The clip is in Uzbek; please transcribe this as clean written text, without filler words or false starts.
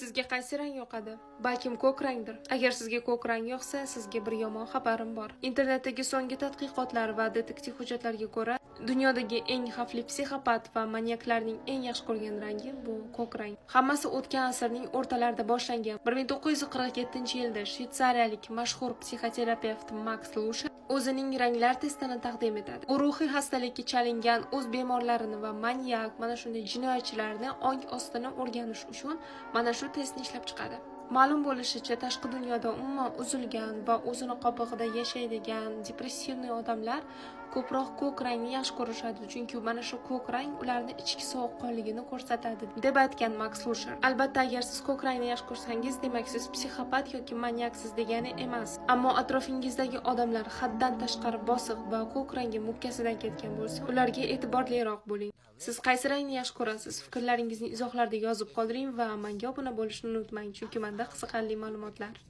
Sizga qaysi rang yoqadi? Balkim ko'k rangdir. Agar sizga ko'k rang yoqsa, sizga bir yomon xabarim bor. Internetdagi so'nggi tadqiqotlar va detektiv hujjatlarga ko'ra, dunyodagi eng xavfli psixopat va manyaklarning eng yaxshi ko'rgan rangi bu ko'k rang. Hammasi o'tgan asrning o'rtalarida boshlangan. 1947-yilda shvetsariyalik mashhur psixoterapevt Max Lusher o'zining ranglar testini taqdim etadi. U ruhiy xastalikka chalingan o'z bemorlarini va manyak, mana shunday jinoyatchilarni ong ostini o'rganish uchun mana shu testni ishlab chiqadi. Ma'lum bo'lishicha, tashqi dunyoda umuman uzilgan va o'zini qobig'ida yashaydigan depressivniy odamlar ko'proq ko'k rangni yaxshi ko'rishadi, chunki mana shu ko'k rang ularning ichki sovuqqonligini ko'rsatadi, deb aytgan Max Lusher. Albatta, agar siz ko'k rangni yaxshi ko'rsangiz, demak siz psixopat yoki manyaksiz degani emas. Ammo atrofingizdagi odamlar haddan tashqari bosiq va ko'k rangi mukkasidan ketgan bo'lsa, ularga e'tiborliroq bo'ling. Siz qaysi rangni yaxshi ko'rasiz? Fikrlaringizni izohlarda yozib qoldiring va menga obuna bo'lishni unutmang, chunki menda qiziqarli ma'lumotlar